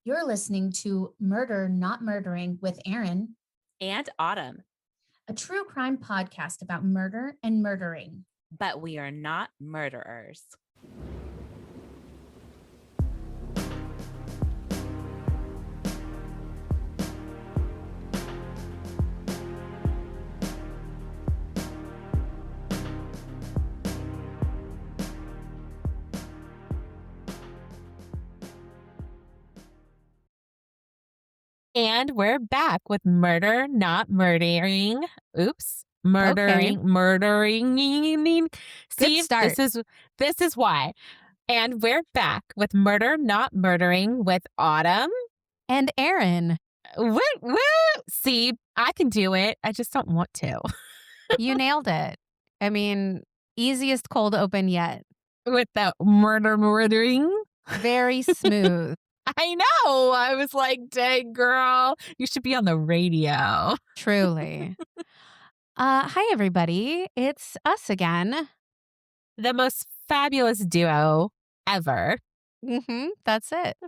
You're listening to Murder Not Murdering with Erin, And Autumn, a true crime podcast about murder and murdering. but we are not murderers. And we're back with Murder Not Murdering. Oops. Murdering. See, Good start. This is why. And we're back with Murder Not Murdering with Autumn and Erin. Woo! See, I can do it. I just don't want to. You nailed it. I mean, easiest cold open yet. With that murdering. Very smooth. I know. I was like, dang, girl, you should be on the radio. Truly. Hi, everybody. It's us again. The most fabulous duo ever. That's it.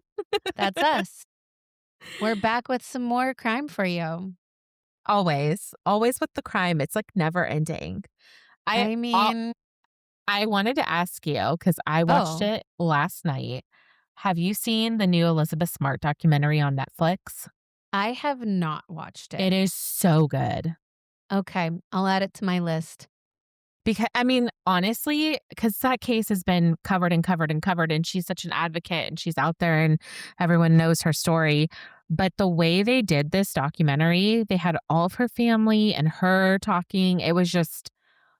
That's us. We're back with some more crime for you. Always with the crime. It's like never ending. I wanted to ask you because I watched it last night. Have you seen the new Elizabeth Smart documentary on Netflix? I have not watched it. It is so good. Okay, I'll add it to my list. Because, I mean, honestly, because that case has been covered, and she's such an advocate, and she's out there, and everyone knows her story. But the way they did this documentary, they had all of her family and her talking. It was just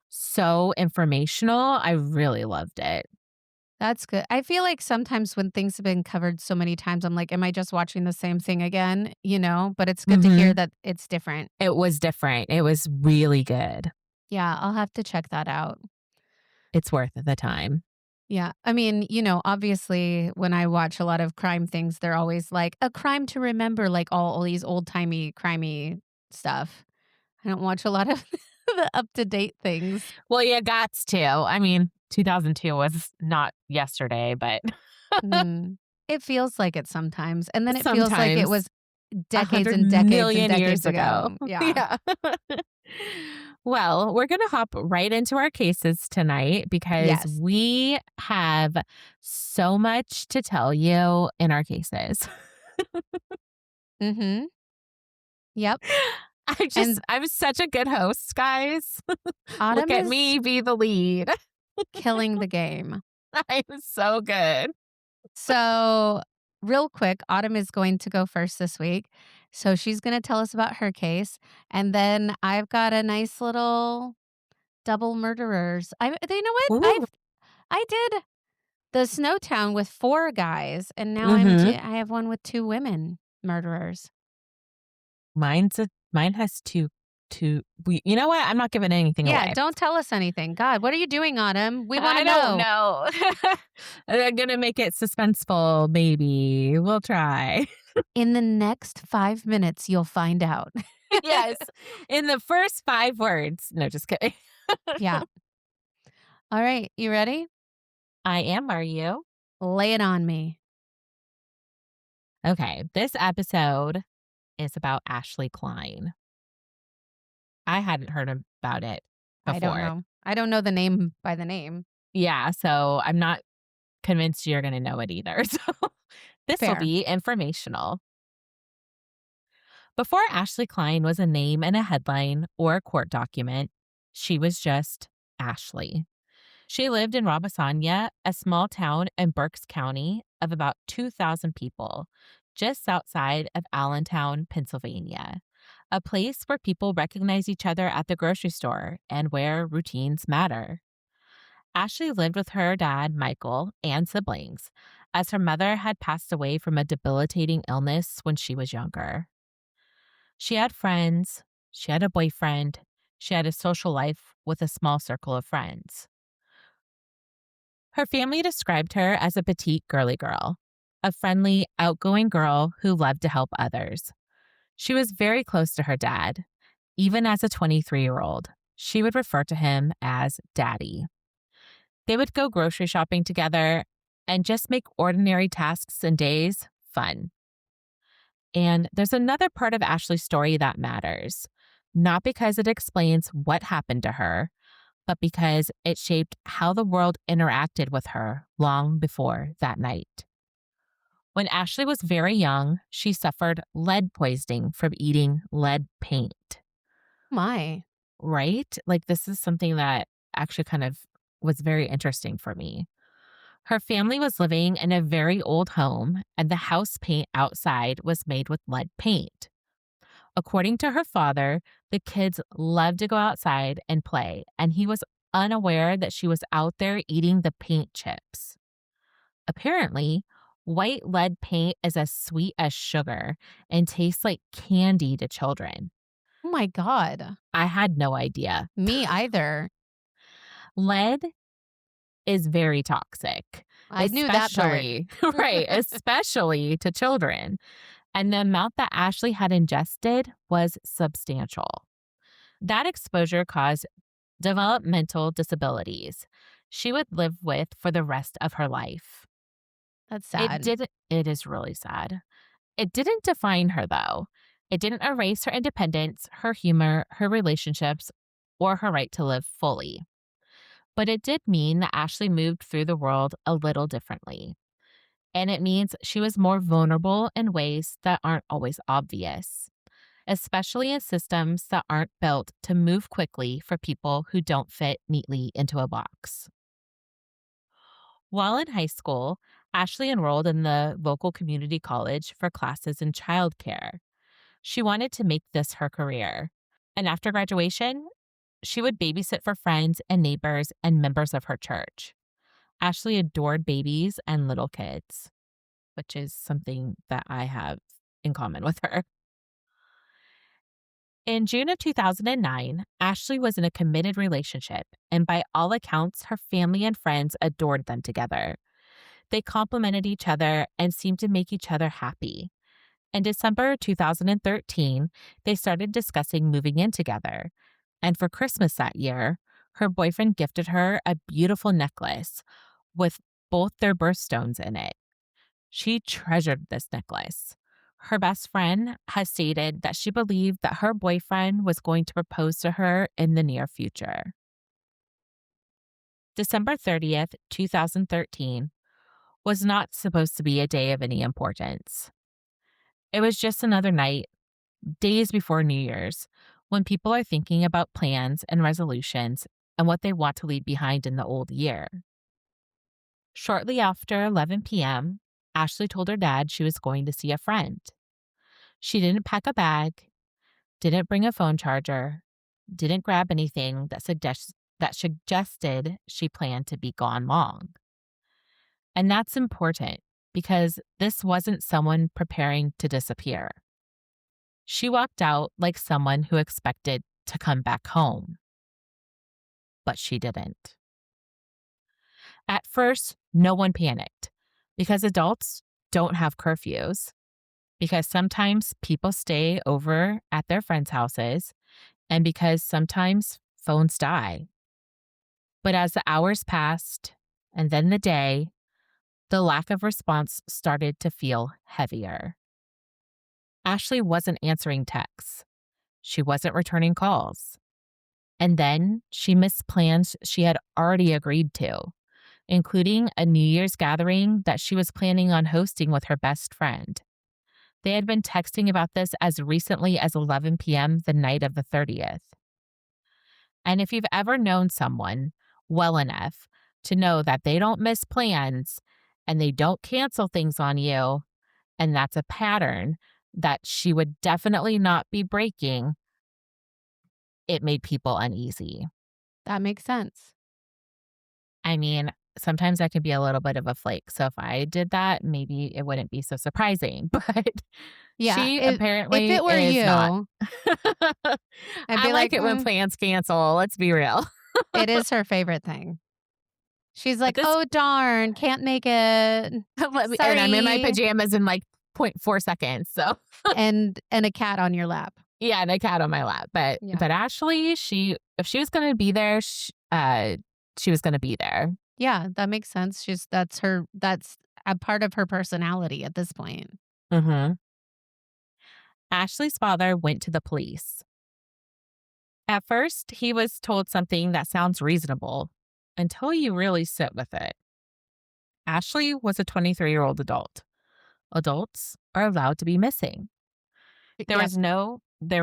so informational. I really loved it. That's good. I feel like sometimes when things have been covered so many times, I'm like, am I just watching the same thing again? You know, but it's good to hear that it's different. It was different. It was really good. Yeah, I'll have to check that out. It's worth the time. Yeah. I mean, you know, obviously when I watch a lot of crime things, they're always like a crime to remember, like all these old-timey, crimey stuff. I don't watch a lot of the up-to-date things. Well, you gots to. I mean, 2002 was not yesterday, but it feels like it sometimes. And then it feels like it was decades and years ago. Yeah. Well, we're going to hop right into our cases tonight because we have so much to tell you in our cases. Yep. I'm such a good host, guys. Autumn Look at me be the lead. Killing the game. I'm so good. So, real quick, Autumn is going to go first this week. So she's going to tell us about her case. And then I've got a nice little double murderers. You know what? I did the Snowtown with 4 guys. And now I have one with 2 women murderers. Mine has two. You know what? I'm not giving anything away. Yeah, don't tell us anything. God, what are you doing, Autumn? We want to know. I don't know. I'm going to make it suspenseful, maybe. We'll try. In the next 5 minutes, you'll find out. Yes. In the first 5 words. No, just kidding. Yeah. All right. You ready? I am. Are you? Lay it on me. Okay. This episode is about Ashley Kline. I hadn't heard about it before. I don't know the name by the name. Yeah, so I'm not convinced you're going to know it either. So this will be informational. Before Ashley Kline was a name in a headline or a court document, she was just Ashley. She lived in Robasania, a small town in Berks County of about 2,000 people, just outside of Allentown, Pennsylvania. A place where people recognize each other at the grocery store and where routines matter. Ashley lived with her dad, Michael, and siblings, as her mother had passed away from a debilitating illness when she was younger. She had friends, she had a boyfriend, she had a social life with a small circle of friends. Her family described her as a petite girly girl, a friendly, outgoing girl who loved to help others. She was very close to her dad. Even as a 23-year-old, she would refer to him as Daddy. They would go grocery shopping together and just make ordinary tasks and days fun. And there's another part of Ashley's story that matters, not because it explains what happened to her, but because it shaped how the world interacted with her long before that night. When Ashley was very young, she suffered lead poisoning from eating lead paint, My. right? Like, this is something that actually kind of was very interesting for me. Her family was living in a very old home, and the house paint outside was made with lead paint. According to her father, the kids loved to go outside and play, and he was unaware that she was out there eating the paint chips. Apparently, white lead paint is as sweet as sugar and tastes like candy to children. Oh my God. I had no idea. Me either. Lead is very toxic, I knew that part. especially, right, especially to children. And the amount that Ashley had ingested was substantial. That exposure caused developmental disabilities she would live with for the rest of her life. That's sad. It is really sad. It didn't define her, though. It didn't erase her independence, her humor, her relationships, or her right to live fully. But it did mean that Ashley moved through the world a little differently. And it means she was more vulnerable in ways that aren't always obvious, especially in systems that aren't built to move quickly for people who don't fit neatly into a box. While in high school, Ashley enrolled in the local community college for classes in childcare. She wanted to make this her career. And after graduation, she would babysit for friends and neighbors and members of her church. Ashley adored babies and little kids, which is something that I have in common with her. In June of 2009, Ashley was in a committed relationship, and by all accounts, her family and friends adored them together. They complimented each other and seemed to make each other happy. In December 2013, they started discussing moving in together. And for Christmas that year, her boyfriend gifted her a beautiful necklace with both their birthstones in it. She treasured this necklace. Her best friend has stated that she believed that her boyfriend was going to propose to her in the near future. December 30th, 2013, was not supposed to be a day of any importance. It was just another night, days before New Year's, when people are thinking about plans and resolutions and what they want to leave behind in the old year. Shortly after 11 p.m., Ashley told her dad she was going to see a friend. She didn't pack a bag, didn't bring a phone charger, didn't grab anything that suggested she planned to be gone long. And that's important because this wasn't someone preparing to disappear. She walked out like someone who expected to come back home. But she didn't. At first, no one panicked because adults don't have curfews, because sometimes people stay over at their friends' houses, and because sometimes phones die. But as the hours passed, and then the day, the lack of response started to feel heavier. Ashley wasn't answering texts. She wasn't returning calls. And then she missed plans she had already agreed to, including a New Year's gathering that she was planning on hosting with her best friend. They had been texting about this as recently as 11 p.m. the night of the 30th. And if you've ever known someone well enough to know that they don't miss plans and they don't cancel things on you, and that's a pattern that she would definitely not be breaking, it made people uneasy. That makes sense. I mean, sometimes I can be a little bit of a flake. So if I did that, maybe it wouldn't be so surprising. But Yeah. she If apparently it were is not. you, I'd I be like like, it when plans cancel. Let's be real. it is her favorite thing. She's But like, this, oh, darn, can't make it. and I'm in my Sorry. pajamas in like 0.4 seconds. So And a cat on your lap. yeah, and a cat on my lap. But Yeah. Ashley, if she was going to be there, she was going to be there. Yeah, that makes sense. That's a part of her personality at this point. Mm-hmm. Ashley's father went to the police. At first, he was told something that sounds reasonable until you really sit with it. Ashley was a 23-year-old adult. Adults are allowed to be missing. There Yep.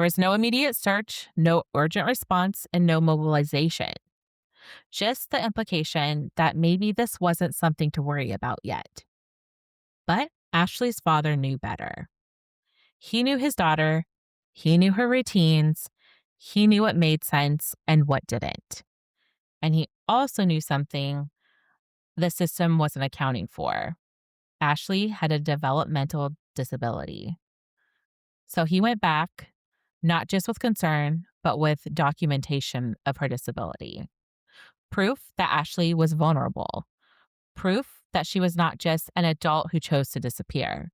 was no immediate search, no urgent response, and no mobilization. Just the implication that maybe this wasn't something to worry about yet. But Ashley's father knew better. He knew his daughter, he knew her routines, he knew what made sense and what didn't. And he also knew something the system wasn't accounting for. Ashley had a developmental disability. So he went back, not just with concern, but with documentation of her disability. Proof that Ashley was vulnerable. Proof that she was not just an adult who chose to disappear,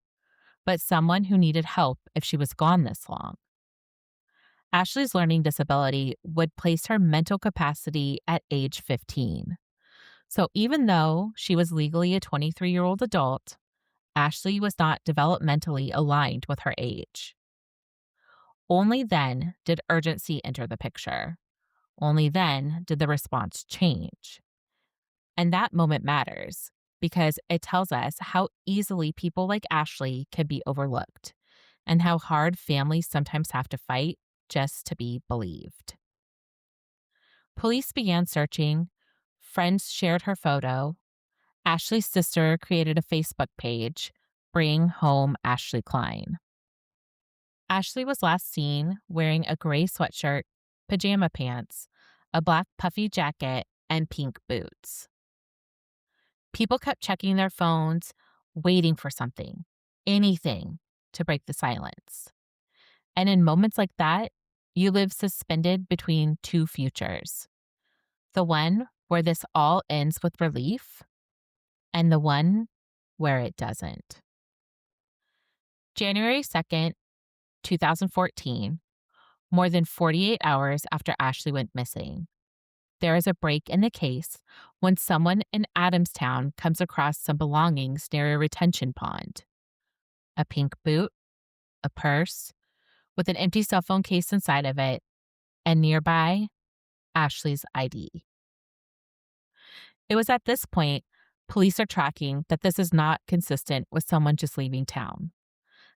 but someone who needed help if she was gone this long. Ashley's learning disability would place her mental capacity at age 15. So even though she was legally a 23-year-old adult, Ashley was not developmentally aligned with her age. Only then did urgency enter the picture. Only then did the response change. And that moment matters because it tells us how easily people like Ashley can be overlooked and how hard families sometimes have to fight just to be believed. Police began searching. Friends shared her photo. Ashley's sister created a Facebook page, Bring Home Ashley Kline. Ashley was last seen wearing a gray sweatshirt, pajama pants, a black puffy jacket, and pink boots. People kept checking their phones, waiting for something, anything to break the silence. And in moments like that, you live suspended between two futures: the one where this all ends with relief, and the one where it doesn't. January 2nd, 2014, more than 48 hours after Ashley went missing, there is a break in the case when someone in Adamstown comes across some belongings near a retention pond: a pink boot, a purse, with an empty cell phone case inside of it, and nearby, Ashley's ID. It was at this point police are tracking that this is not consistent with someone just leaving town.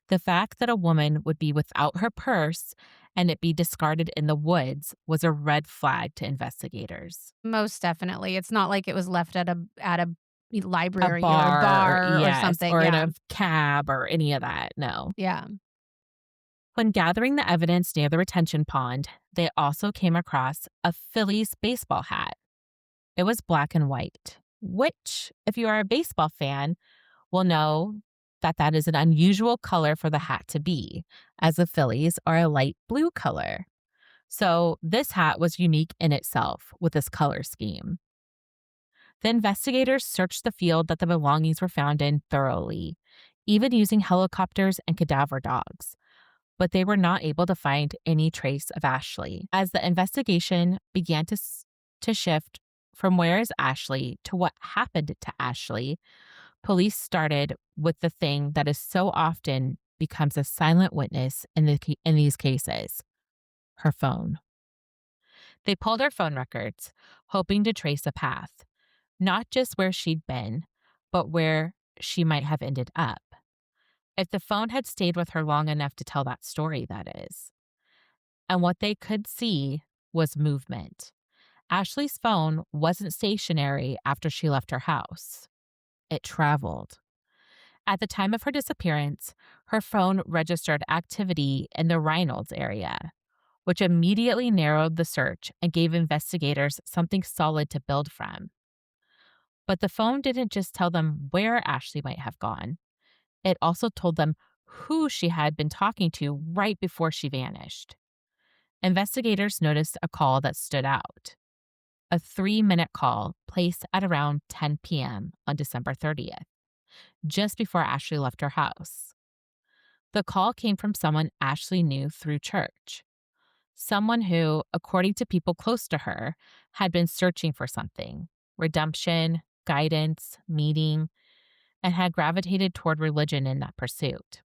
The fact that a woman would be without her purse and it be discarded in the woods was a red flag to investigators. Most definitely. It's not like it was left at a A library or a bar, bar or yes, something. or in Yeah. a cab or any of that, no. Yeah. When gathering the evidence near the retention pond, they also came across a Phillies baseball hat. It was black and white, which, if you are a baseball fan, will know that that is an unusual color for the hat to be, as the Phillies are a light blue color. So this hat was unique in itself with this color scheme. The investigators searched the field that the belongings were found in thoroughly, even using helicopters and cadaver dogs, but they were not able to find any trace of Ashley. As the investigation began to shift from where is Ashley to what happened to Ashley, police started with the thing that is so often becomes a silent witness in these cases: her phone. They pulled her phone records, hoping to trace a path, not just where she'd been, but where she might have ended up. If the phone had stayed with her long enough to tell that story, that is. And what they could see was movement. Ashley's phone wasn't stationary after she left her house. It traveled. At the time of her disappearance, her phone registered activity in the Reynolds area, which immediately narrowed the search and gave investigators something solid to build from. But the phone didn't just tell them where Ashley might have gone. It also told them who she had been talking to right before she vanished. Investigators noticed a call that stood out: a 3-minute call placed at around 10 p.m. on December 30th, just before Ashley left her house. The call came from someone Ashley knew through church, someone who, according to people close to her, had been searching for something: redemption, guidance, meaning, and had gravitated toward religion in that pursuit.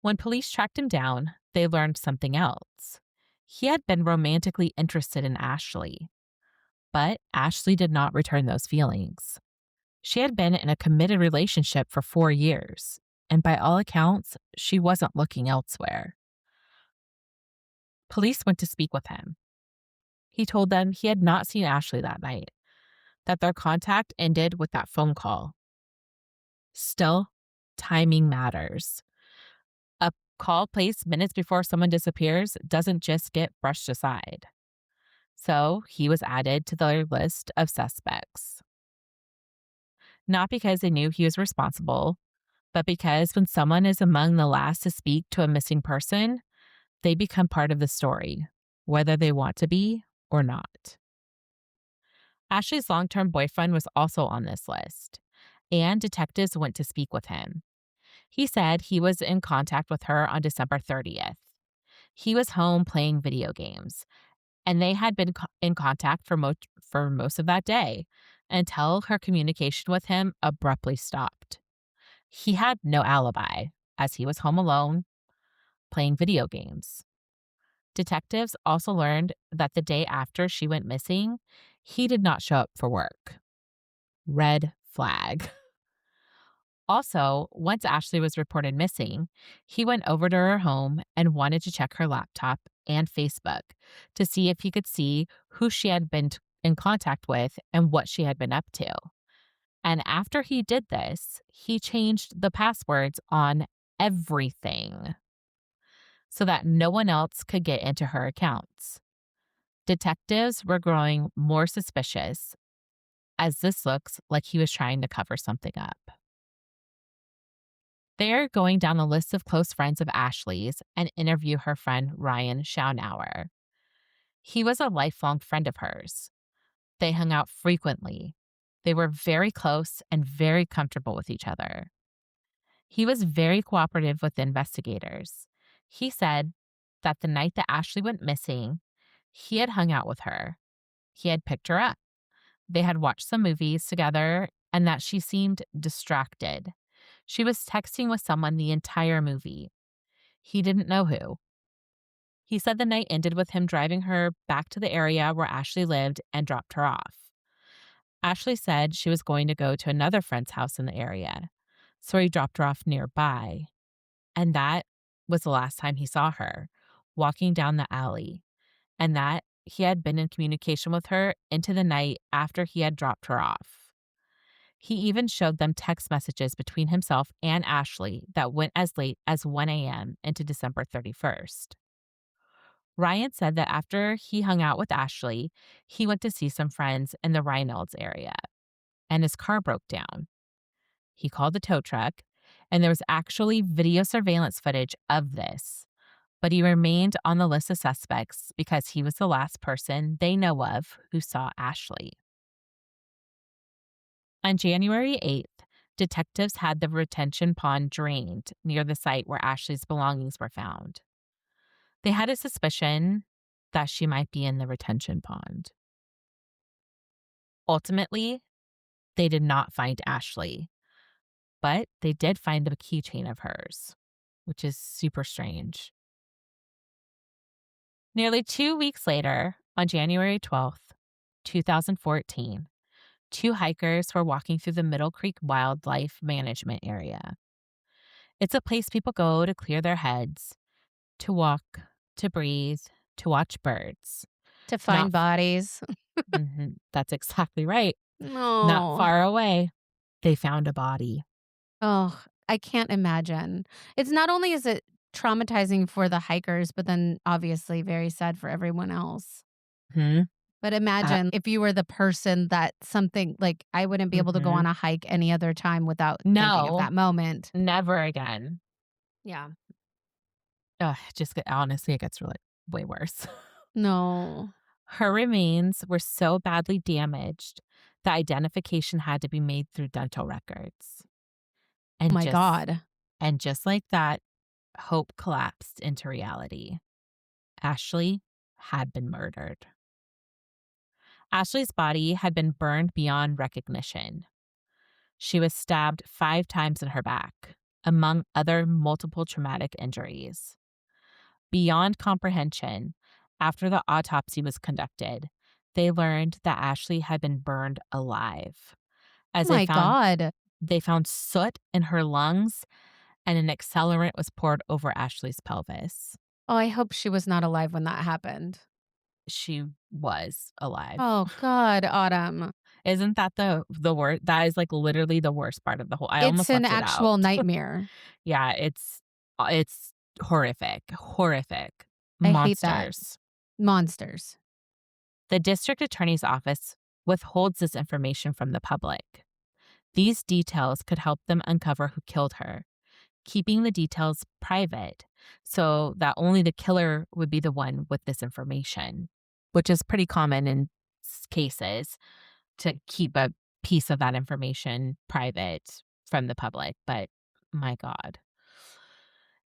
When police tracked him down, they learned something else. He had been romantically interested in Ashley, but Ashley did not return those feelings. She had been in a committed relationship for 4 years, and by all accounts, she wasn't looking elsewhere. Police went to speak with him. He told them he had not seen Ashley that night, that their contact ended with that phone call. Still, timing matters. A call placed minutes before someone disappears doesn't just get brushed aside. So he was added to their list of suspects. Not because they knew he was responsible, but because when someone is among the last to speak to a missing person, they become part of the story, whether they want to be or not. Ashley's long-term boyfriend was also on this list, and detectives went to speak with him. He said he was in contact with her on December 30th. He was home playing video games, and they had been in contact for most of that day until her communication with him abruptly stopped. He had no alibi, as he was home alone playing video games. Detectives also learned that the day after she went missing, he did not show up for work. Red flag. Also, once Ashley was reported missing, he went over to her home and wanted to check her laptop and Facebook to see if he could see who she had been in contact with and what she had been up to. And after he did this, he changed the passwords on everything so that no one else could get into her accounts. Detectives were growing more suspicious, as this looks like he was trying to cover something up. They're going down the list of close friends of Ashley's and interview her friend Ryan Schaunauer. He was a lifelong friend of hers. They hung out frequently. They were very close and very comfortable with each other. He was very cooperative with the investigators. He said that the night that Ashley went missing, he had hung out with her. He had picked her up. They had watched some movies together and that she seemed distracted. She was texting with someone the entire movie. He didn't know who. He said the night ended with him driving her back to the area where Ashley lived and dropped her off. Ashley said she was going to go to another friend's house in the area, so he dropped her off nearby. And that was the last time he saw her, walking down the alley, and that he had been in communication with her into the night after he had dropped her off. He even showed them text messages between himself and Ashley that went as late as 1 a.m. into December 31st. Ryan said that after he hung out with Ashley, he went to see some friends in the Reynolds area, and his car broke down. He called the tow truck, and there was actually video surveillance footage of this, but he remained on the list of suspects because he was the last person they know of who saw Ashley. On January 8th, detectives had the retention pond drained near the site where Ashley's belongings were found. They had a suspicion that she might be in the retention pond. Ultimately, they did not find Ashley, but they did find a keychain of hers, which is super strange. Nearly 2 weeks later, on January 12th, 2014, two hikers were walking through the Middle Creek Wildlife Management Area. It's a place people go to clear their heads, to walk, to breathe, to watch birds. To find Not- bodies. That's exactly right. No. Not far away, they found a body. Oh, I can't imagine. It's not only is it traumatizing for the hikers, but then obviously very sad for everyone else. Hmm. But imagine if you were the person that something like I wouldn't be able to go on a hike any other time without thinking of No. that moment. Never again. Yeah. Honestly, it gets really way worse. No. Her remains were so badly damaged that identification had to be made through dental records. Oh And my God. And just like that, hope collapsed into reality. Ashley had been murdered. Ashley's body had been burned beyond recognition. She was stabbed 5 times in her back. among other multiple traumatic injuries. Beyond comprehension, after the autopsy was conducted, they learned that Ashley had been burned alive, Oh as my God. they found soot in her lungs and an accelerant was poured over Ashley's pelvis. Oh, I hope she was not alive when that happened. She was alive. Oh God, Autumn. Isn't that the worst? That is like literally the worst part of the whole. I It's almost an left it out. actual nightmare. Yeah, it's horrific, horrific. I hate that. Monsters. Monsters. The district attorney's office withholds this information from the public. These details could help them uncover who killed her, keeping the details private so that only the killer would be the one with this information, which is pretty common in cases to keep a piece of that information private from the public. But my God.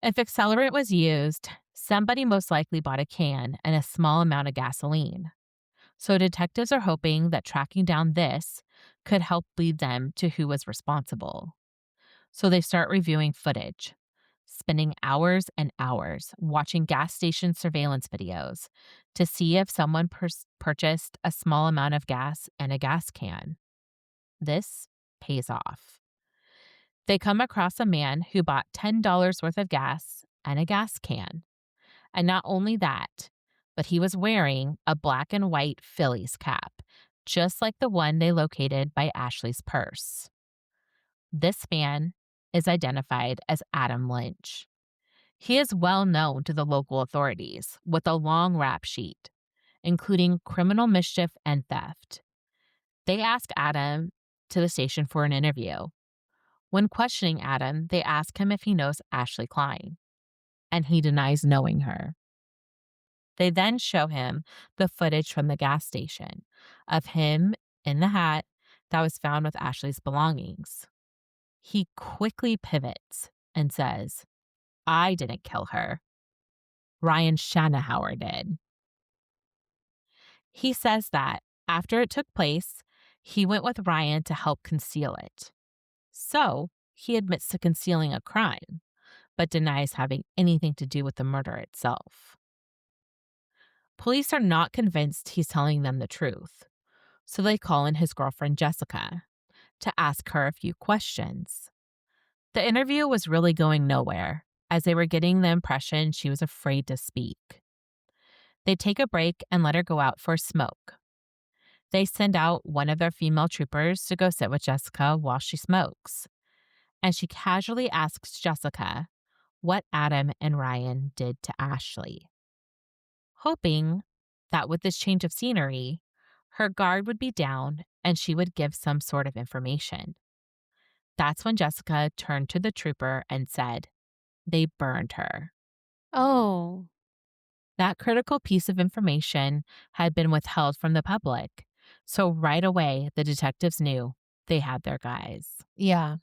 If accelerant was used, somebody most likely bought a can and a small amount of gasoline. So detectives are hoping that tracking down this could help lead them to who was responsible. So they start reviewing footage, spending hours and hours watching gas station surveillance videos to see if someone purchased a small amount of gas in a gas can. This pays off. They come across a man who bought $10 worth of gas and a gas can. And not only that, but he was wearing a black and white Phillies cap, just like the one they located by Ashley's purse. This man is identified as Adam Lynch. He is well known to the local authorities with a long rap sheet, including criminal mischief and theft. They ask Adam to the station for an interview. When questioning Adam, they ask him if he knows Ashley Kline, and he denies knowing her. They then show him the footage from the gas station of him in the hat that was found with Ashley's belongings. He quickly pivots and says, "I didn't kill her. Ryan Shanahauer did." He says that after it took place, he went with Ryan to help conceal it. So he admits to concealing a crime, but denies having anything to do with the murder itself. Police are not convinced he's telling them the truth, so they call in his girlfriend Jessica to ask her a few questions. The interview was really going nowhere, as they were getting the impression she was afraid to speak. They take a break and let her go out for a smoke. They send out one of their female troopers to go sit with Jessica while she smokes, and she casually asks Jessica what Adam and Ryan did to Ashley, hoping that with this change of scenery, her guard would be down and she would give some sort of information. That's when Jessica turned to the trooper and said, "They burned her." Oh, That critical piece of information had been withheld from the public, so right away the detectives knew they had their guys. yeah.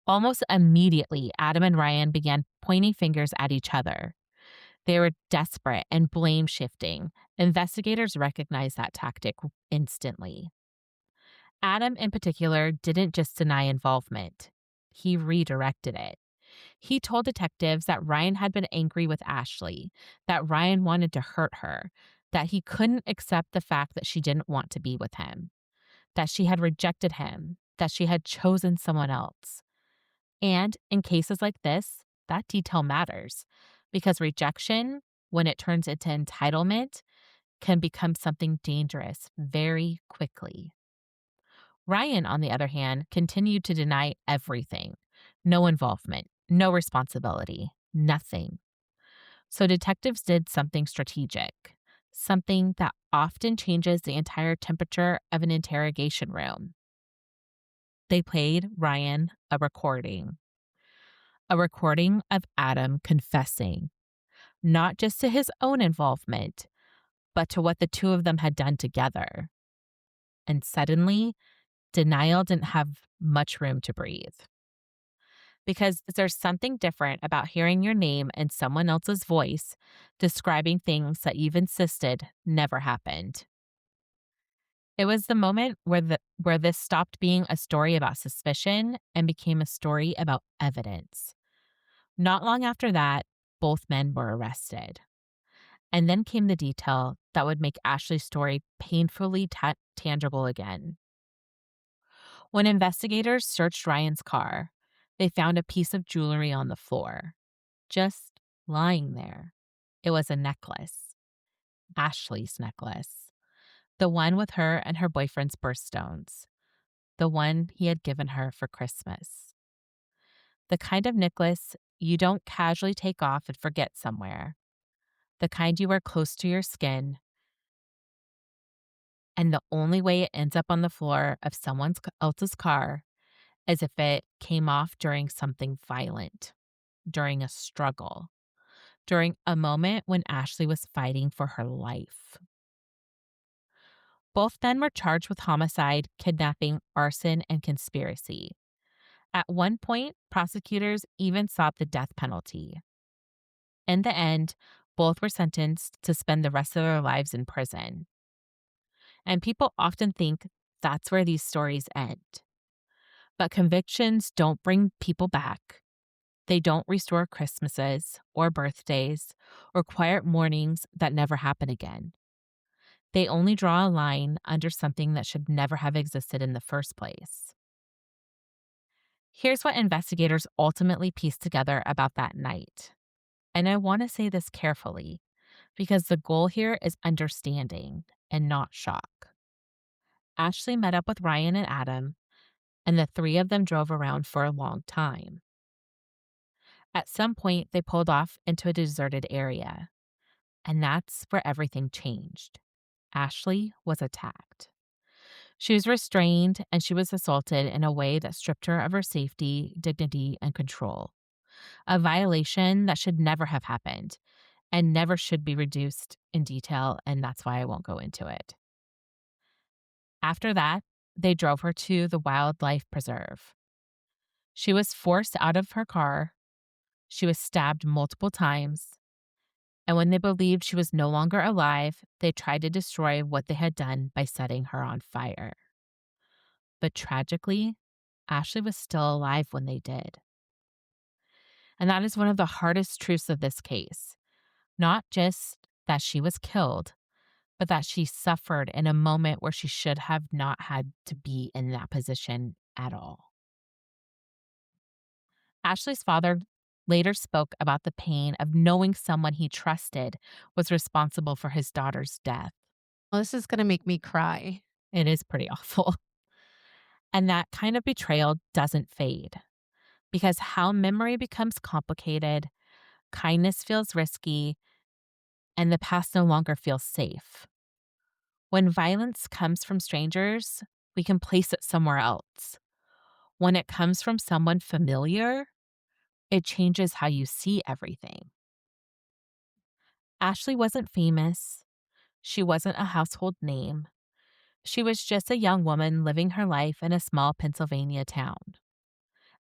Almost immediately, Adam and Ryan began pointing fingers at each other. They were desperate and blame shifting. Investigators recognized that tactic instantly. Adam, in particular, didn't just deny involvement, he redirected it. He told detectives that Ryan had been angry with Ashley, that Ryan wanted to hurt her, that he couldn't accept the fact that she didn't want to be with him, that she had rejected him, that she had chosen someone else. And in cases like this, that detail matters because rejection, when it turns into entitlement, can become something dangerous very quickly. Ryan, on the other hand, continued to deny everything. No involvement, no responsibility, nothing. So detectives did something strategic, something that often changes the entire temperature of an interrogation room. They played Ryan a recording of Adam confessing, not just to his own involvement, but to what the two of them had done together. And suddenly, denial didn't have much room to breathe. Because there's something different about hearing your name in someone else's voice describing things that you've insisted never happened. It was the moment where this stopped being a story about suspicion and became a story about evidence. Not long after that, both men were arrested. And then came the detail that would make Ashley's story painfully tangible again. When investigators searched Ryan's car, they found a piece of jewelry on the floor, just lying there. It was a necklace, Ashley's necklace, the one with her and her boyfriend's birthstones, the one he had given her for Christmas. The kind of necklace you don't casually take off and forget somewhere, the kind you wear close to your skin, and the only way it ends up on the floor of someone else's car is if it came off during something violent, during a struggle, during a moment when Ashley was fighting for her life. Both men were charged with homicide, kidnapping, arson, and conspiracy. At one point, prosecutors even sought the death penalty. In the end, both were sentenced to spend the rest of their lives in prison. And people often think that's where these stories end. But convictions don't bring people back. They don't restore Christmases or birthdays or quiet mornings that never happen again. They only draw a line under something that should never have existed in the first place. Here's what investigators ultimately pieced together about that night. And I want to say this carefully because the goal here is understanding and not shock. Ashley met up with Ryan and Adam, and the three of them drove around for a long time. At some point, they pulled off into a deserted area, and that's where everything changed. Ashley was attacked. She was restrained and she was assaulted in a way that stripped her of her safety, dignity, and control. A violation that should never have happened and never should be reduced in detail, and that's why I won't go into it. After that, they drove her to the wildlife preserve. She was forced out of her car. She was stabbed multiple times. And when they believed she was no longer alive, they tried to destroy what they had done by setting her on fire. But tragically, Ashley was still alive when they did. And that is one of the hardest truths of this case. Not just that she was killed, but that she suffered in a moment where she should have not had to be in that position at all. Ashley's father later spoke about the pain of knowing someone he trusted was responsible for his daughter's death. Well, this is gonna make me cry. It is pretty awful. And that kind of betrayal doesn't fade because how memory becomes complicated, kindness feels risky, and the past no longer feels safe. When violence comes from strangers, we can place it somewhere else. When it comes from someone familiar, it changes how you see everything. Ashley wasn't famous. She wasn't a household name. She was just a young woman living her life in a small Pennsylvania town.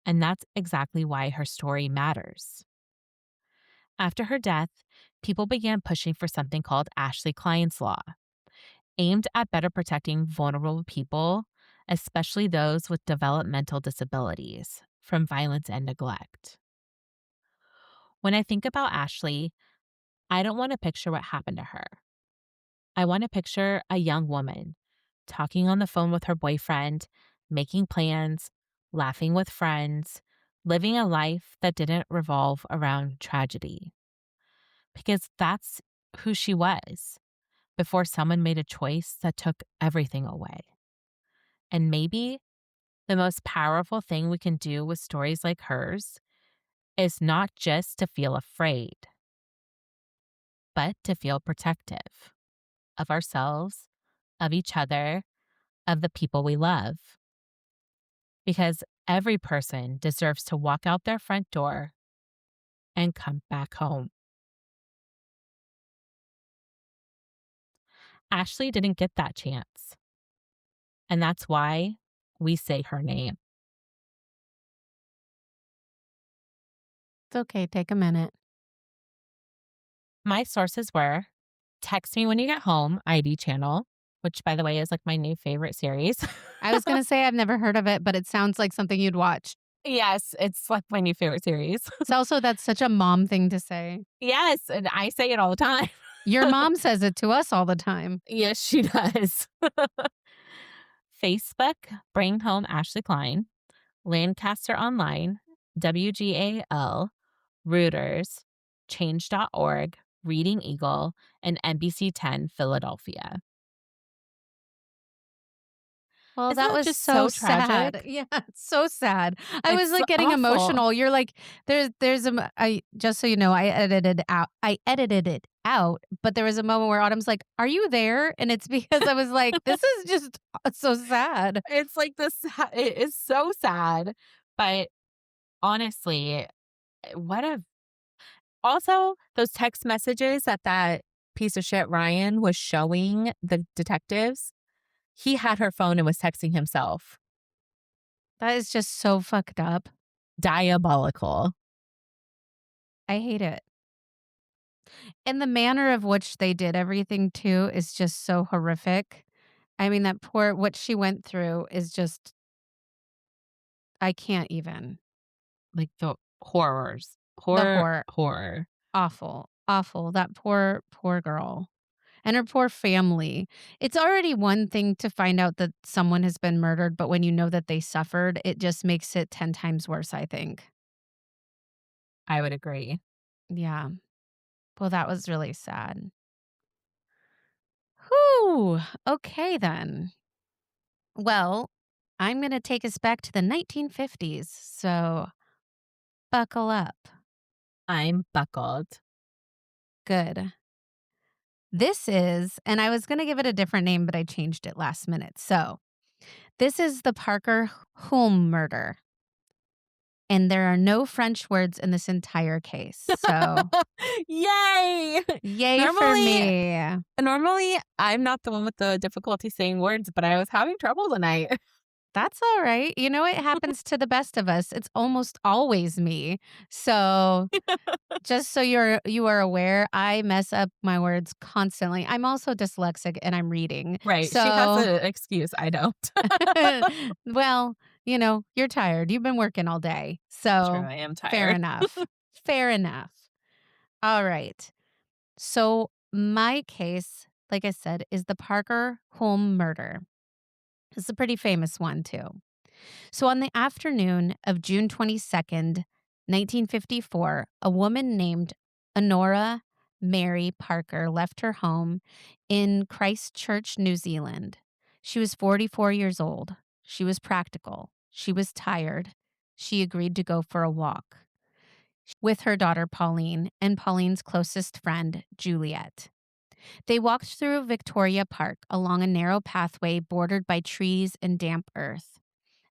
And that's exactly why her story matters. After her death, people began pushing for something called Ashley Kline's Law, aimed at better protecting vulnerable people, especially those with developmental disabilities, from violence and neglect. When I think about Ashley, I don't want to picture what happened to her. I want to picture a young woman talking on the phone with her boyfriend, making plans, laughing with friends, living a life that didn't revolve around tragedy. Because that's who she was before someone made a choice that took everything away. And maybe the most powerful thing we can do with stories like hers is not just to feel afraid, but to feel protective of ourselves, of each other, of the people we love. Because every person deserves to walk out their front door and come back home. Ashley didn't get that chance. And that's why we say her name. It's okay, take a minute. My sources were Text Me When You Get Home, ID channel, which, by the way, is like my new favorite series. I was gonna say I've never heard of it, but it sounds like something you'd watch. Yes, it's like my new favorite series. It's also that's such a mom thing to say. Yes, and I say it all the time. Your mom says it to us all the time. Yes, she does. Facebook, Bring Home Ashley Kline, Lancaster Online, WGAL, Reuters, Change.org, Reading Eagle, and NBC 10 Philadelphia. Well, Isn't that that was just so so sad. tragic? Yeah, it's so sad. I was, It's like, getting awful. emotional. You're like, there's I just so you know, I edited it out, but there was a moment where Autumn's like, "Are you there?" And it's because I was like, "This is just so sad." It's like this, it is so sad. But honestly, what a, also those text messages that piece of shit Ryan was showing the detectives, he had her phone and was texting himself. That is just so fucked up. Diabolical. I hate it. And the manner of which they did everything too is just so horrific. I mean, that poor what she went through is just I can't even. Like the horrors. The Horror, horror. horror. Awful, awful. That poor, poor girl and her poor family. It's already one thing to find out that someone has been murdered, but when you know that they suffered, it just makes it 10 times worse, I think. I would agree. Yeah. Well, that was really sad. Whew. Okay, then. Well, I'm going to take us back to the 1950s. So buckle up. I'm buckled. Good. This is, and I was going to give it a different name, but I changed it last minute. So this is the Parker-Hulme murder. And there are no French words in this entire case. So Yay! yay for Normally, me. normally I'm not the one with the difficulty saying words, but I was having trouble tonight. That's all right. You know, it happens to the best of us. It's almost always me. So just so you are aware, I mess up my words constantly. I'm also dyslexic and I'm reading. Right. She has So an excuse. I don't. well, you know, you're tired. You've been working all day. True, So I am fair tired. enough. Fair enough. All right. So my case, like I said, is the Parker-Hulme murder. It's a pretty famous one too. So on the afternoon of June 22nd, 1954, a woman named Honora Mary Parker left her home in Christchurch, New Zealand. She was 44 years old. She was practical. She was tired. She agreed to go for a walk with her daughter Pauline and Pauline's closest friend, Juliet. They walked through Victoria Park along a narrow pathway bordered by trees and damp earth,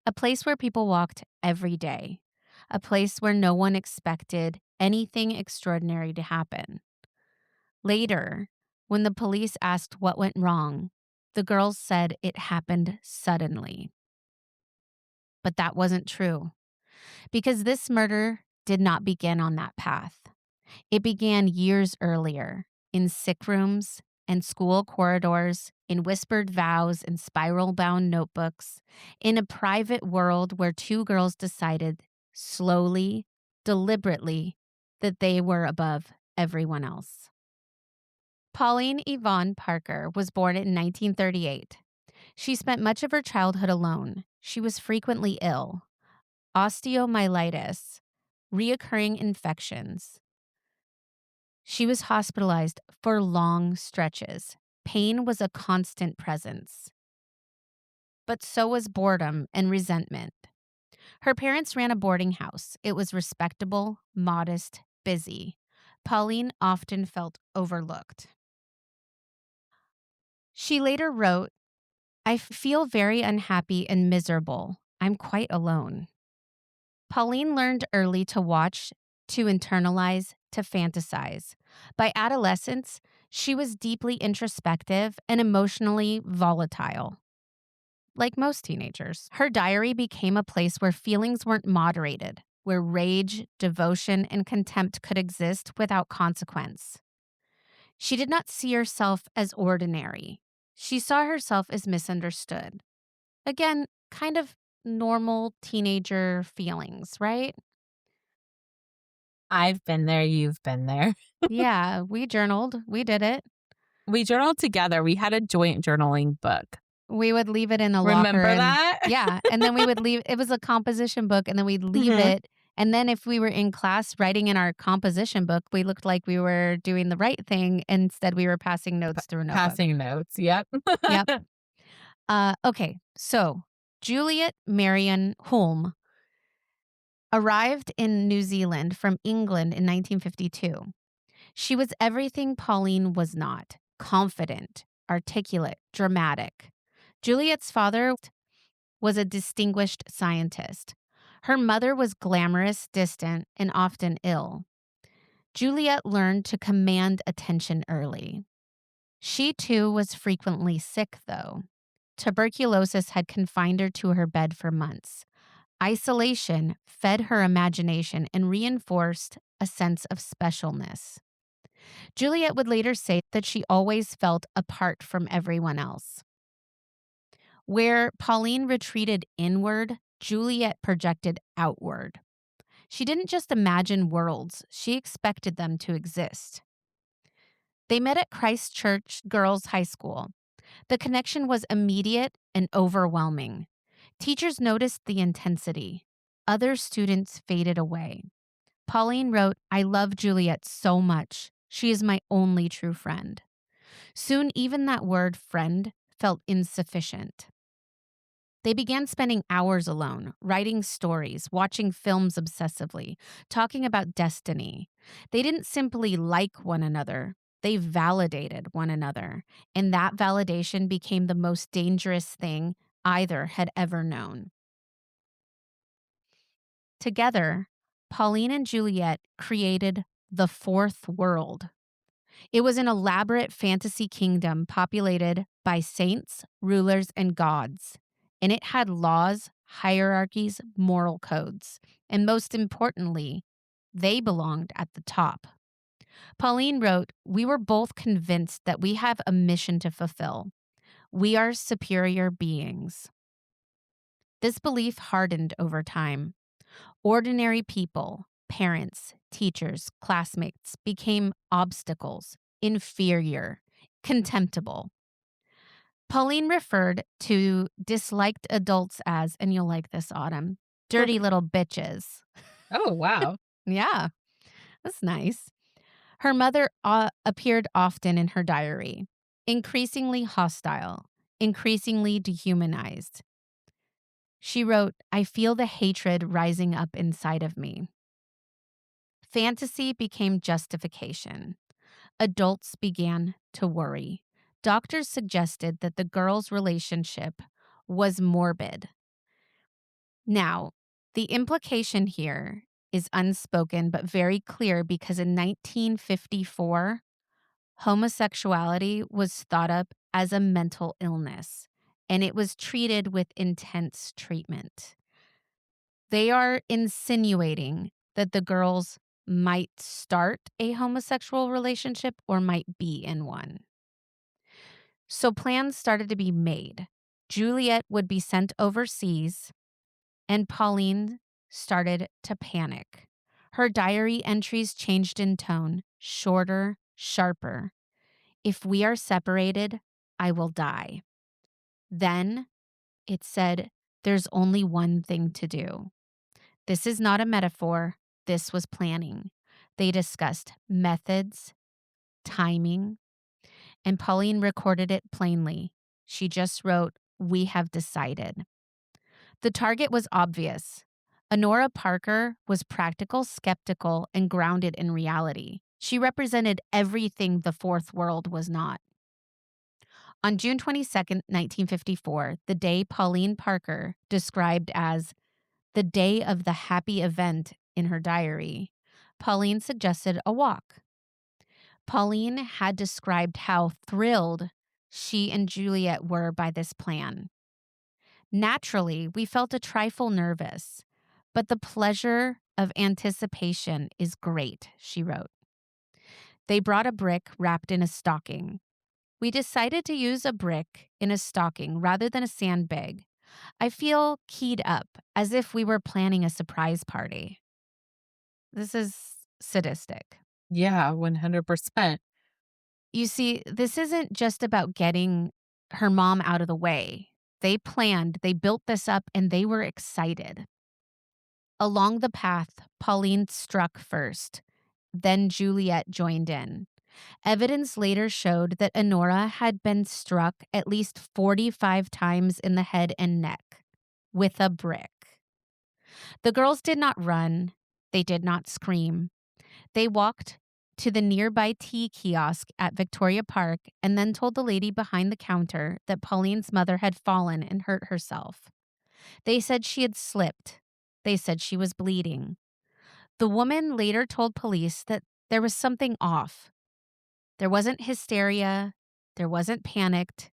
a place where people walked every day, a place where no one expected anything extraordinary to happen. Later, when the police asked what went wrong, the girls said it happened suddenly. But that wasn't true, because this murder did not begin on that path. It began years earlier, in sick rooms and school corridors, in whispered vows and spiral bound notebooks, in a private world where two girls decided, slowly, deliberately, that they were above everyone else. Pauline Yvonne Parker was born in 1938. She spent much of her childhood alone. She was frequently ill, osteomyelitis, reoccurring infections. She was hospitalized for long stretches. Pain was a constant presence. But so was boredom and resentment. Her parents ran a boarding house. It was respectable, modest, busy. Pauline often felt overlooked. She later wrote, "I feel very unhappy and miserable. I'm quite alone." Pauline learned early to watch, to internalize, to fantasize. By adolescence, she was deeply introspective and emotionally volatile. Like most teenagers, her diary became a place where feelings weren't moderated, where rage, devotion, and contempt could exist without consequence. She did not see herself as ordinary. She saw herself as misunderstood. Again, kind of normal teenager feelings, right? I've been there, you've been there. Yeah, we journaled. We did it. We journaled together. We had a joint journaling book. We would leave it in a locker Remember and that? yeah, and then we would leave it was a composition book and then we'd leave Mhm. it, and then if we were in class writing in our composition book, we looked like we were doing the right thing, instead we were passing notes through a notebook. Passing notes, yep. Yep. Okay, so Juliet Marion Hulme arrived in New Zealand from England in 1952. She was everything Pauline was not: confident, articulate, dramatic. Juliet's father was a distinguished scientist. Her mother was glamorous, distant, and often ill. Juliet learned to command attention early. She too was frequently sick, though. Tuberculosis had confined her to her bed for months. Isolation fed her imagination and reinforced a sense of specialness. Juliet would later say that she always felt apart from everyone else. Where Pauline retreated inward, Juliet projected outward. She didn't just imagine worlds, she expected them to exist. They met at Christ Church Girls High School. The connection was immediate and overwhelming. Teachers noticed the intensity. Other students faded away. Pauline wrote, "I love Juliet so much. She is my only true friend." Soon, even that word friend felt insufficient. They began spending hours alone, writing stories, watching films obsessively, talking about destiny. They didn't simply like one another, they validated one another. And that validation became the most dangerous thing either had ever known. Together, Pauline and Juliet created the fourth world. It was an elaborate fantasy kingdom populated by saints, rulers, and gods. And it had laws, hierarchies, moral codes. And most importantly, they belonged at the top. Pauline wrote, "We were both convinced that we have a mission to fulfill. We are superior beings." This belief hardened over time. Ordinary people, parents, teachers, classmates became obstacles, inferior, contemptible. Pauline referred to disliked adults as, and you'll like this, Autumn, dirty little bitches. Oh, wow. Yeah, that's nice. Her mother appeared often in her diary, increasingly hostile, increasingly dehumanized. She wrote, "I feel the hatred rising up inside of me." Fantasy became justification. Adults began to worry. Doctors suggested that the girls' relationship was morbid. Now, the implication here is unspoken but very clear because in 1954, homosexuality was thought up as a mental illness and it was treated with intense treatment. They are insinuating that the girls might start a homosexual relationship or might be in one. So plans started to be made. Juliet would be sent overseas, and Pauline started to panic. Her diary entries changed in tone, shorter, sharper. "If we are separated, I will die." Then it said, "There's only one thing to do." This is not a metaphor. This was planning. They discussed methods, timing, and Pauline recorded it plainly. She just wrote, "We have decided." The target was obvious. Honora Parker was practical, skeptical, and grounded in reality. She represented everything the fourth world was not. On June 22nd, 1954, the day Pauline Parker described as the day of the happy event in her diary, Pauline suggested a walk. Pauline had described how thrilled she and Juliet were by this plan. "Naturally, we felt a trifle nervous, but the pleasure of anticipation is great," she wrote. They brought a brick wrapped in a stocking. We decided to use a brick in a stocking rather than a sandbag. I feel keyed up, as if we were planning a surprise party. This is sadistic. Yeah, 100%. You see, this isn't just about getting her mom out of the way. They planned, they built this up, and they were excited. Along the path, Pauline struck first. Then Juliet joined in. Evidence later showed that Honora had been struck at least 45 times in the head and neck with a brick. The girls did not run. They did not scream. They walked to the nearby tea kiosk at Victoria Park and then told the lady behind the counter that Pauline's mother had fallen and hurt herself. They said she had slipped. They said she was bleeding. The woman later told police that there was something off. There wasn't hysteria. There wasn't panicked.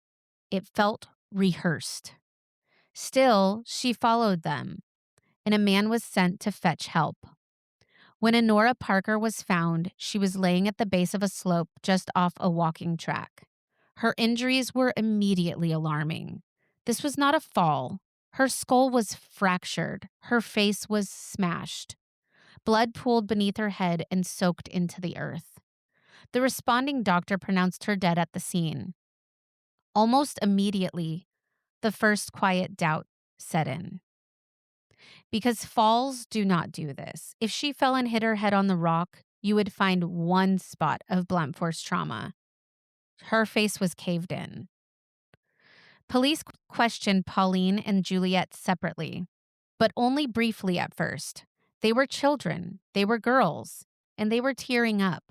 It felt rehearsed. Still, she followed them, and a man was sent to fetch help. When Honora Parker was found, she was laying at the base of a slope just off a walking track. Her injuries were immediately alarming. This was not a fall. Her skull was fractured. Her face was smashed. Blood pooled beneath her head and soaked into the earth. The responding doctor pronounced her dead at the scene. Almost immediately, the first quiet doubt set in. Because falls do not do this. If she fell and hit her head on the rock, you would find one spot of blunt force trauma. Her face was caved in. Police questioned Pauline and Juliet separately, but only briefly at first. They were children, they were girls, and they were tearing up.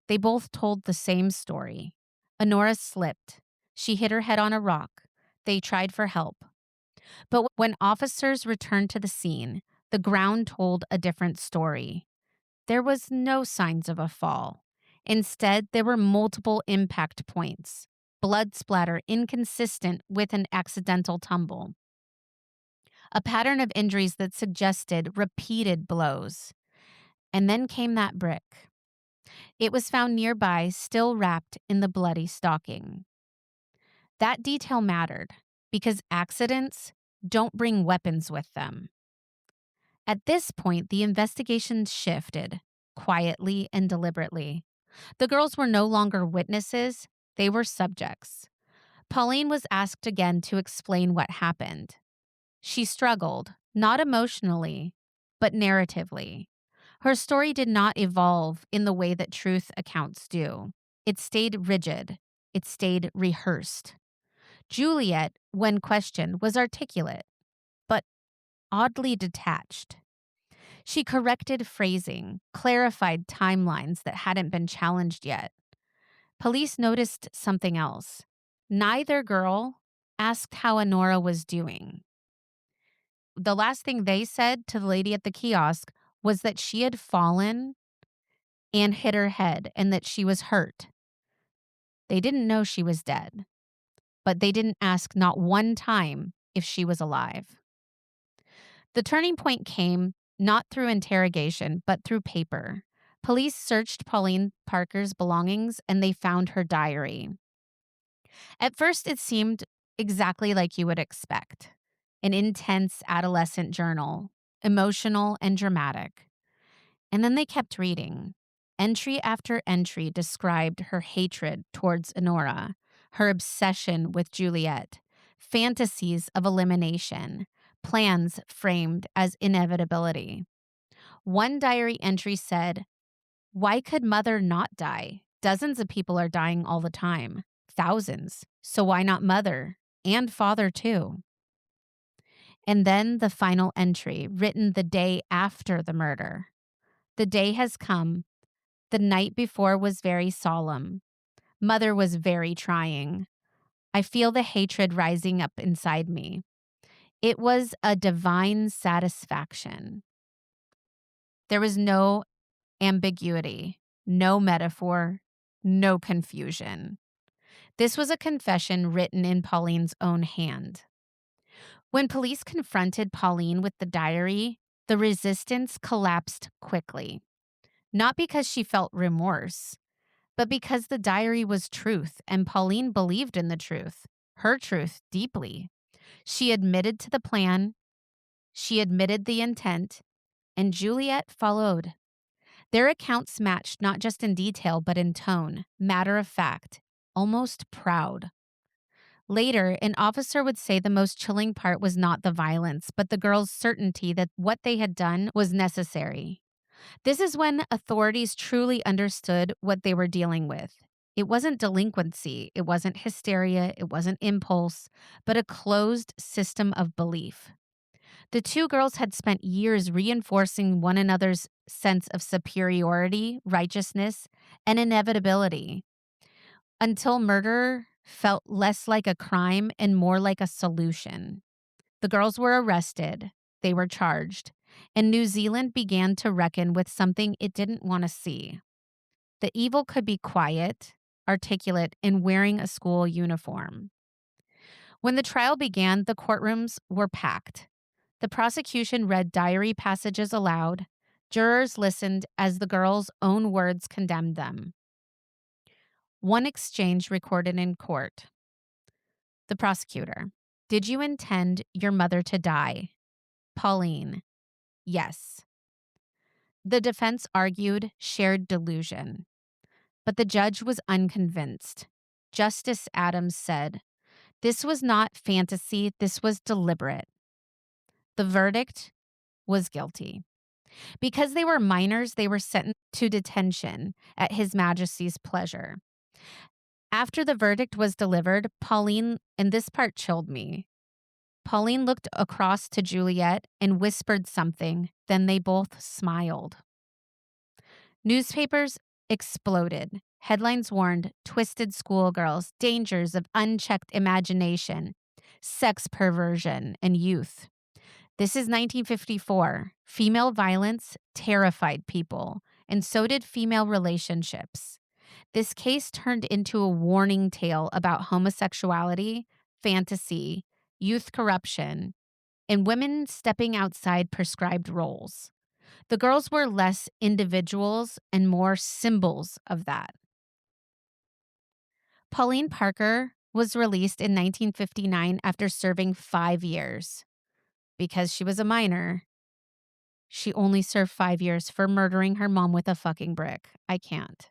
They both told the same story. Honora slipped. She hit her head on a rock. They tried for help. But when officers returned to the scene, the ground told a different story. There was no signs of a fall. Instead, there were multiple impact points, blood splatter inconsistent with an accidental tumble, a pattern of injuries that suggested repeated blows. And then came that brick. It was found nearby, still wrapped in the bloody stocking. That detail mattered because accidents don't bring weapons with them. At this point, the investigation shifted, quietly and deliberately. The girls were no longer witnesses, they were subjects. Pauline was asked again to explain what happened. She struggled, not emotionally, but narratively. Her story did not evolve in the way that truth accounts do. It stayed rigid. It stayed rehearsed. Juliet, when questioned, was articulate, but oddly detached. She corrected phrasing, clarified timelines that hadn't been challenged yet. Police noticed something else. Neither girl asked how Honora was doing. The last thing they said to the lady at the kiosk was that she had fallen and hit her head and that she was hurt. They didn't know she was dead, but they didn't ask not one time if she was alive. The turning point came not through interrogation, but through paper. Police searched Pauline Parker's belongings and they found her diary. At first, it seemed exactly like you would expect, an intense adolescent journal, emotional and dramatic. And then they kept reading. Entry after entry described her hatred towards Honora, her obsession with Juliet, fantasies of elimination, plans framed as inevitability. One diary entry said, "Why could mother not die? Dozens of people are dying all the time. Thousands. So why not mother? And father too." And then the final entry, written the day after the murder. "The day has come. The night before was very solemn. Mother was very trying. I feel the hatred rising up inside me. It was a divine satisfaction." There was no ambiguity, no metaphor, no confusion. This was a confession written in Pauline's own hand. When police confronted Pauline with the diary, the resistance collapsed quickly. Not because she felt remorse, but because the diary was truth and Pauline believed in the truth, her truth, deeply. She admitted to the plan, she admitted the intent, and Juliet followed. Their accounts matched not just in detail, but in tone, matter of fact, almost proud. Later, an officer would say the most chilling part was not the violence, but the girls' certainty that what they had done was necessary. This is when authorities truly understood what they were dealing with. It wasn't delinquency, it wasn't hysteria, it wasn't impulse, but a closed system of belief. The two girls had spent years reinforcing one another's sense of superiority, righteousness, and inevitability until murder felt less like a crime and more like a solution. The girls were arrested, they were charged, and New Zealand began to reckon with something it didn't want to see. The evil could be quiet, articulate, and wearing a school uniform. When the trial began, the courtrooms were packed. The prosecution read diary passages aloud. Jurors listened as the girls' own words condemned them. One exchange recorded in court. The prosecutor: "Did you intend your mother to die?" Pauline: "Yes." The defense argued shared delusion, but the judge was unconvinced. Justice Adams said, "This was not fantasy, this was deliberate." The verdict was guilty. Because they were minors, they were sentenced to detention at His Majesty's pleasure. After the verdict was delivered, Pauline, and this part chilled me, Pauline looked across to Juliet and whispered something, then they both smiled. Newspapers exploded. Headlines warned twisted schoolgirls, dangers of unchecked imagination, sex perversion, and youth. This is 1954. Female violence terrified people, and so did female relationships. This case turned into a warning tale about homosexuality, fantasy, youth corruption, and women stepping outside prescribed roles. The girls were less individuals and more symbols of that. Pauline Parker was released in 1959 after serving 5 years. Because she was a minor, she only served 5 years for murdering her mom with a fucking brick. I can't.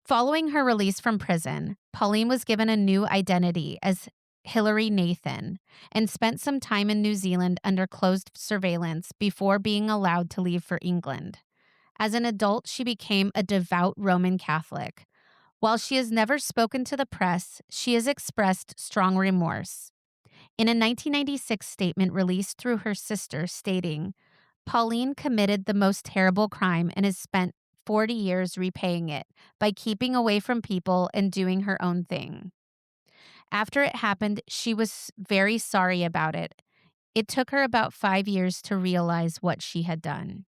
Following her release from prison, Pauline was given a new identity as Hilary Nathan and spent some time in New Zealand under closed surveillance before being allowed to leave for England. As an adult, she became a devout Roman Catholic. While she has never spoken to the press, she has expressed strong remorse. In a 1996 statement released through her sister stating, "Pauline committed the most terrible crime and has spent 40 years repaying it by keeping away from people and doing her own thing. After it happened, she was very sorry about it. It took her about 5 years to realize what she had done."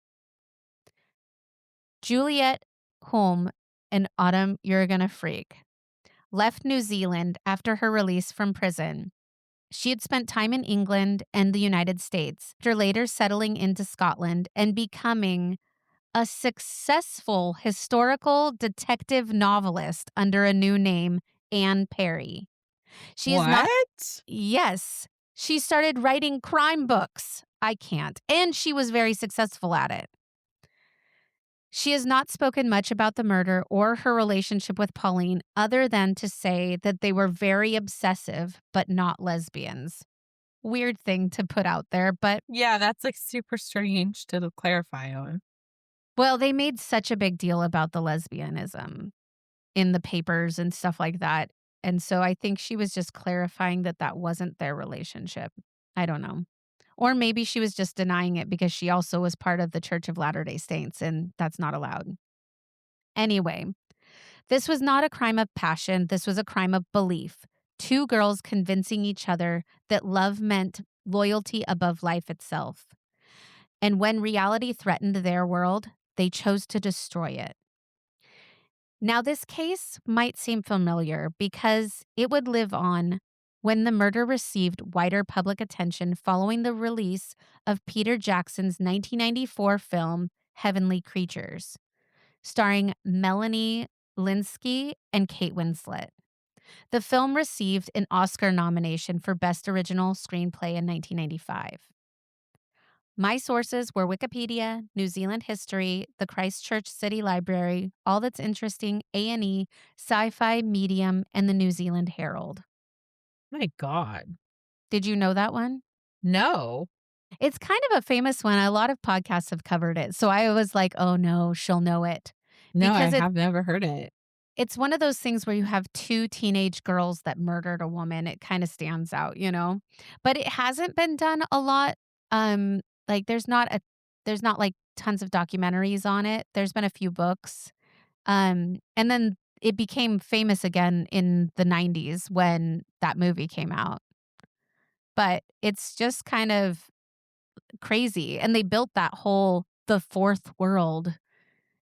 Juliet Hulme and Autumn, you're gonna freak, left New Zealand after her release from prison. She had spent time in England and the United States, after later settling into Scotland and becoming a successful historical detective novelist under a new name, Anne Perry. She is not, What? yes, she started writing crime books. I can't. And she was very successful at it. She has not spoken much about the murder or her relationship with Pauline, other than to say that they were very obsessive, but not lesbians. Weird thing to put out there, but Yeah, that's like super strange to clarify on. well, they made such a big deal about the lesbianism in the papers and stuff like that. And so I think she was just clarifying that that wasn't their relationship. I don't know. Or maybe she was just denying it because she also was part of the Church of Latter-day Saints, and that's not allowed. Anyway, this was not a crime of passion. This was a crime of belief. Two girls convincing each other that love meant loyalty above life itself. And when reality threatened their world, they chose to destroy it. Now, this case might seem familiar because it would live on when the murder received wider public attention following the release of Peter Jackson's 1994 film, Heavenly Creatures, starring Melanie Linsky, and Kate Winslet. The film received an Oscar nomination for Best Original Screenplay in 1995. My sources were Wikipedia, New Zealand History, the Christchurch City Library, All That's Interesting, A&E, Sci-Fi, Medium, and the New Zealand Herald. My God. Did you know that one? No. It's kind of a famous one. A lot of podcasts have covered it. So I was like, oh no, she'll know it. No, I Because have never heard it. it's one of those things where you have two teenage girls that murdered a woman. It kind of stands out, you know? But it hasn't been done a lot. Like there's not like tons of documentaries on it. There's been a few books. And then it became famous again in the 90s when that movie came out. But it's just kind of crazy. And they built that whole the fourth world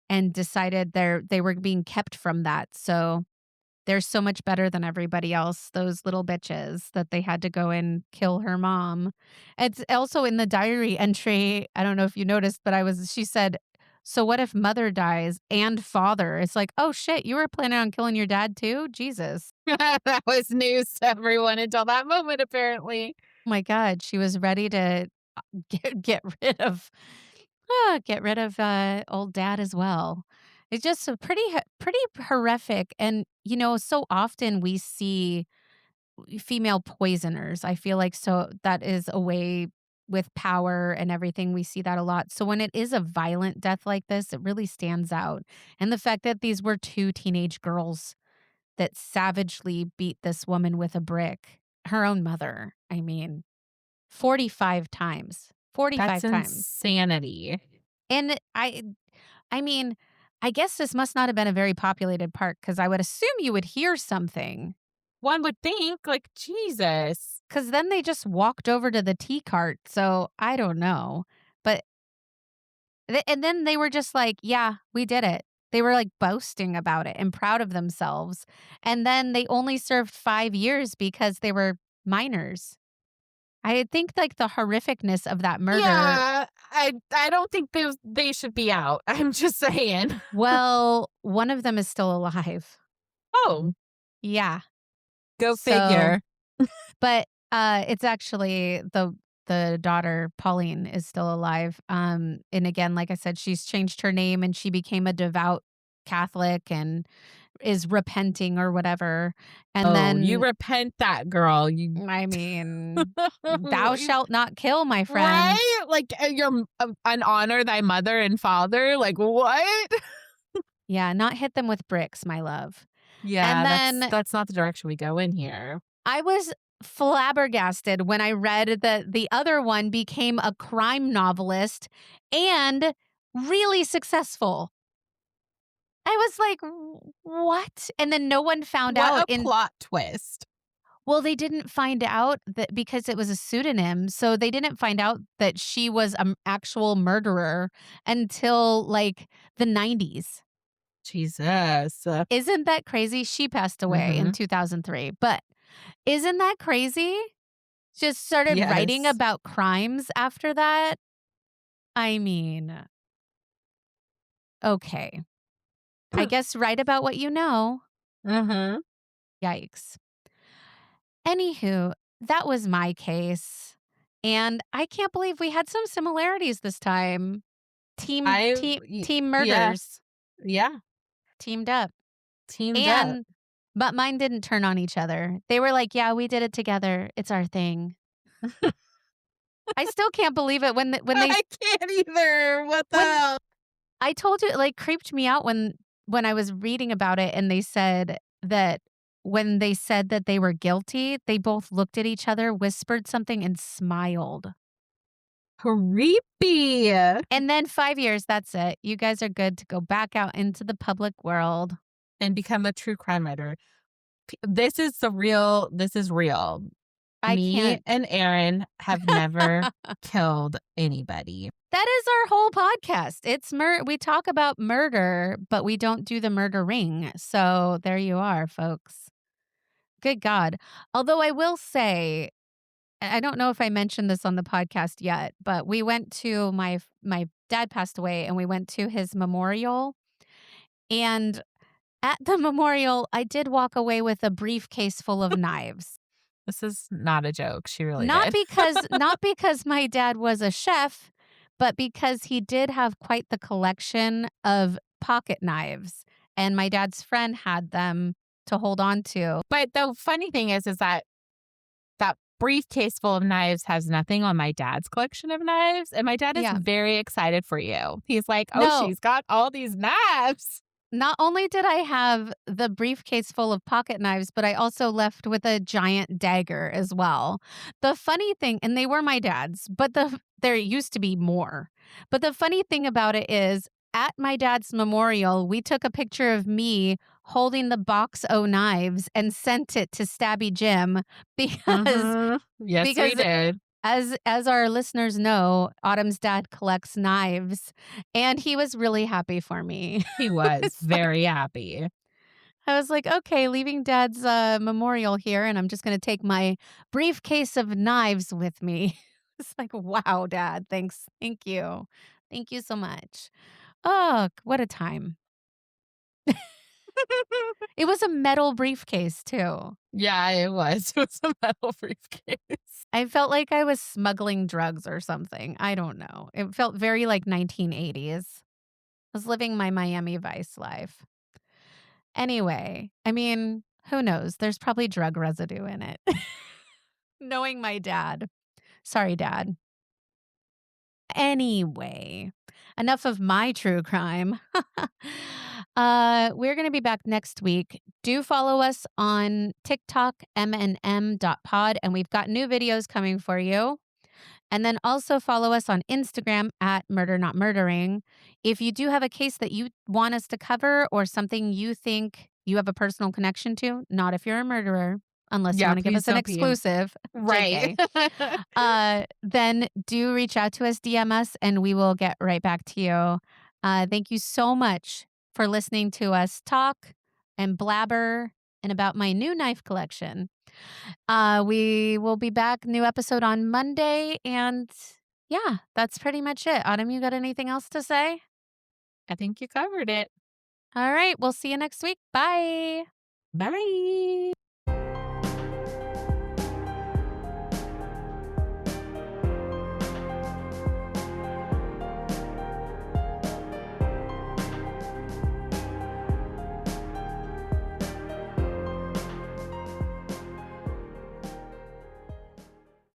and decided they were being kept from that. So they're so much better than everybody else, those little bitches that they had to go and kill her mom. It's also in the diary entry. I don't know if you noticed, but she said, so what if mother dies and father? It's like, oh shit, you were planning on killing your dad too? Jesus. That was news to everyone until that moment, apparently. Oh my God. She was ready to get rid of old dad as well. It's just a pretty horrific. And, you know, so often we see female poisoners. I feel like so that is a way with power and everything. We see that a lot. So when it is a violent death like this, it really stands out. And the fact that these were two teenage girls that savagely beat this woman with a brick, her own mother. I mean, 45 times. 45 That's times. insanity. And I mean, I guess this must not have been a very populated park because I would assume you would hear something. One would think, like, Jesus. Because then they just walked over to the tea cart. So I don't know. But, and then they were just like, yeah, we did it. They were like boasting about it and proud of themselves. And then they only served 5 years because they were minors. I think like the horrificness of that murder. Yeah, I don't think they should be out. I'm just saying. Well, one of them is still alive. Oh, Yeah. go So, figure. but it's actually the daughter Pauline is still alive. And again, like I said, she's changed her name and she became a devout Catholic and is repenting or whatever. And Oh, you then repent that, girl. You I mean, thou shalt not kill, my friend. right? Like you're an honor thy mother and father. Like what? Yeah, not hit them with bricks, my love. And Yeah, then that's not the direction we go in here. I was flabbergasted when I read that the other one became a crime novelist and really successful. I was like, what? And then no one found What out a plot twist. well, they didn't find out that because it was a pseudonym. So they didn't find out that she was an actual murderer until like the 90s. Jesus. Isn't that crazy? She passed away in Mm-hmm. 2003. But isn't that crazy? Just started writing Yes. about crimes after that? I mean, okay. I guess write about what you know. Mm-hmm. Yikes. Anywho, that was my case. And I can't believe we had some similarities this time. Team Yeah, murders yeah. teamed up. Teamed up. But mine didn't turn on each other. They were like, "Yeah, we did it together. It's our thing." I still can't believe it I can't either. What the when hell? I told you it like creeped me out when I was reading about it and they said that when they said that they were guilty, they both looked at each other, whispered something and smiled. Creepy. And then 5 years, that's it. You guys are good to go back out into the public world. And become a true crime writer. This is real. I Me can't. and Erin have never killed anybody. That is our whole podcast. It's we talk about murder, but we don't do the murdering. So there you are, folks. Good God. Although I will say, I don't know if I mentioned this on the podcast yet, but we went to my dad passed away and we went to his memorial and At the memorial, I did walk away with a briefcase full of knives. This is not a joke. She really Not did. because not because my dad was a chef, but because he did have quite the collection of pocket knives, and my dad's friend had them to hold on to. But the funny thing is that briefcase full of knives has nothing on my dad's collection of knives, and my dad is Yeah. very excited for you. He's like, "Oh, No, she's got all these knives." not only did I have the briefcase full of pocket knives, but I also left with a giant dagger as well. The funny thing, and they were my dad's, but there used to be more. But the funny thing about it is, at my dad's memorial, we took a picture of me holding the box o' knives and sent it to Stabby Jim because Mhm. Yes, we because did. as our listeners know, Autumn's dad collects knives, and he was really happy for me. He was It's like very happy. I was like, "Okay, leaving dad's, memorial here, and I'm just gonna take my briefcase of knives with me." It's like, "Wow, dad, thanks. Thank you. Thank you so much." Oh, what a time. It was a metal briefcase, too. Yeah, it was. It was a metal briefcase. I felt like I was smuggling drugs or something. I don't know. It felt very, like, 1980s. I was living my Miami Vice life. Anyway, I mean, who knows? There's probably drug residue in it. Knowing my dad. Sorry, dad. Anyway, enough of my true crime. We're going to be back next week. Do follow us on TikTok, mnm.pod, and we've got new videos coming for you. And then also follow us on Instagram at Murder Not Murdering. If you do have a case that you want us to cover or something you think you have a personal connection to, not if you're a murderer, unless you Yeah, want to give please us an don't be exclusive, right. JK, then do reach out to us, DM us, and we will get right back to you. Thank you so much for listening to us talk and blabber and about my new knife collection. We will be back, new episode on Monday. And yeah, that's pretty much it. Autumn, you got anything else to say? I think you covered it. All right. We'll see you next week. Bye. Bye.